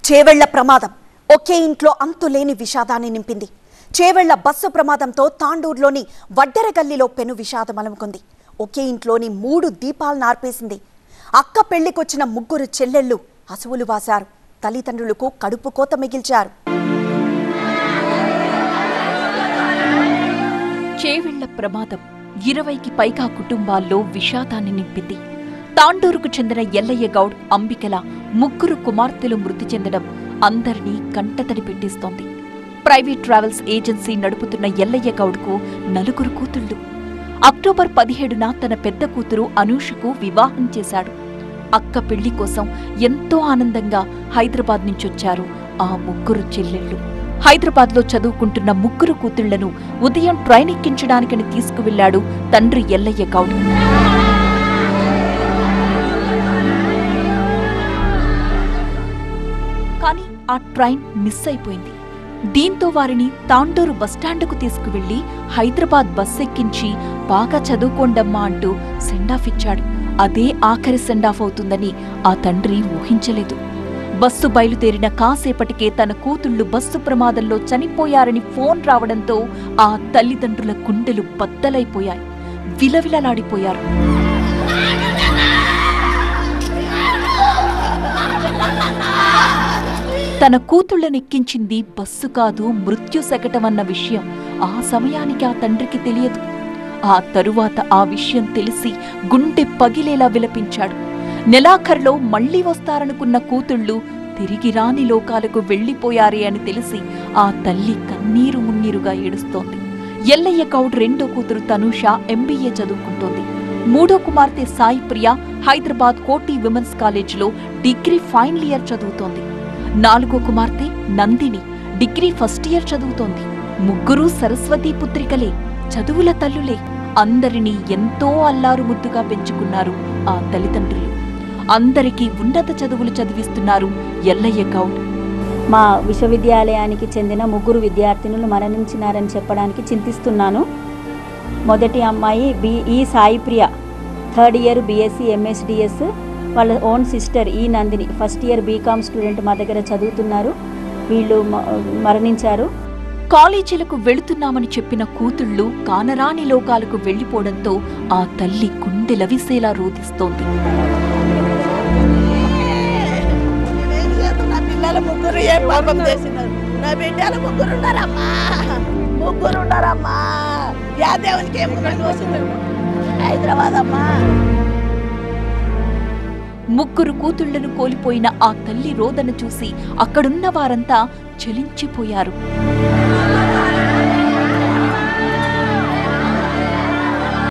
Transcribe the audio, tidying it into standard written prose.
చేవెళ్ల ప్రమాదం ఒకే ఇంట్లో అంతులేని విషాదాన్ని నింపింది. చేవెళ్ల బస్సు ప్రమాదంతో తాండూరులోని వడ్డెరగల్లిలో పెను విషాదం అలముకుంది. ఒకే ఇంట్లోని 3 దీపాలను ఆర్పేసింది. అక్క పెళ్లికొచ్చిన 3 చెల్లెళ్ళు అసువులు వాశారు. తల్లిదండ్రులకు కడుపు కోత మిగిల్చారు. చేవెళ్ల ప్రమాదం 20కి పైగా కుటుంబాల్లో విషాదాన్ని నింపింది. తాండూరుకు చెందిన ఎల్లయ్య గౌడ్, అంబికల 3 కుమార్తెలు మృతి చెందడం అందరినీ కంటతడి పెట్టిస్తోంది. ప్రైవేట్ ట్రావెల్స్ ఏజెన్సీ నడుపుతున్న ఎల్లయ్య గౌడ్కు 4 కూతుళ్లు. అక్టోబర్ 17న తన పెద్ద కూతురు అనూషకు వివాహం చేశాడు. అక్క పెళ్లి కోసం ఎంతో ఆనందంగా హైదరాబాద్ నుంచొచ్చారు ఆ 3 చెల్లెళ్ళు. హైదరాబాద్లో చదువుకుంటున్న 3 కూతుళ్లను ఉదయం ట్రైన్ ఎక్కించడానికని తీసుకువెళ్లాడు తండ్రి ఎల్లయ్య గౌడ్. కానీ ఆ ట్రైన్ మిస్ అయిపోయింది. దీంతో వారిని తాండూరు బస్టాండుకు తీసుకువెళ్లి హైదరాబాద్ బస్ ఎక్కించి బాగా చదువుకోండమ్మా అంటూ సెండాఫ్ ఇచ్చాడు. అదే ఆఖరి సెండాఫ్ అవుతుందని ఆ తండ్రి ఊహించలేదు. బస్సు బయలుదేరిన కాసేపటికే తన కూతుళ్లు బస్సు ప్రమాదంలో చనిపోయారని ఫోన్ రావడంతో ఆ తల్లిదండ్రుల గుండెలు బద్దలైపోయాయి. విలవిలలాడిపోయారు. తన కూతుళ్లనెక్కించింది బస్సు కాదు, మృత్యు శకటమన్న విషయం ఆ సమయానికి ఆ తండ్రికి తెలియదు. ఆ తరువాత ఆ విషయం తెలిసి గుండె పగిలేలా విలపించాడు. నెలాఖరులో మళ్లీ వస్తారనుకున్న కూతుళ్లు తిరిగి రాని లోకాలకు వెళ్లిపోయారే అని తెలిసి ఆ తల్లి కన్నీరు మున్నీరుగా ఏడుస్తోంది. ఎల్లయ్య గౌడ్ రెండో కూతురు తనూష MBA చదువుకుంటోంది. మూడో కుమార్తె సాయి ప్రియ హైదరాబాద్ కోటి విమెన్స్ కాలేజీలో డిగ్రీ ఫైనల్ ఇయర్ చదువుతోంది. 4వ కుమార్తె నందిని డిగ్రీ ఫస్ట్ ఇయర్ చదువుతోంది. 3 సరస్వతీ పుత్రికలే, చదువుల తల్లులే. అందరినీ ఎంతో అల్లారు ముద్దుగా పెంచుకున్నారు ఆ తల్లిదండ్రులు. అందరికీ ఉన్నత చదువులు చదివిస్తున్నారు ఎల్లయ్య గౌడ్. మా విశ్వవిద్యాలయానికి చెందిన 3 విద్యార్థినులు మరణించినారని చెప్పడానికి చింతిస్తున్నాను. మొదటి అమ్మాయి ఈ సాయి ప్రియ, 3rd ఇయర్ BSc MSDS. వాళ్ళ ఓన్ సిస్టర్ ఈ Nandini first year BCom student మా దగ్గర చదువుతున్నారు. వీళ్ళు మరణించారు. కాలేజీలకు వెళుతున్నామని చెప్పిన కూతుళ్లు కానరాని లోకాలకు వెళ్లిపోవడంతో ఆ తల్లి గుండెలవిసేలా రోధిస్తోంది. ముగ్గురు కూతుళ్లను కోల్పోయిన ఆ తల్లి రోదన చూసి అక్కడున్న వారంతా చలించిపోయారు.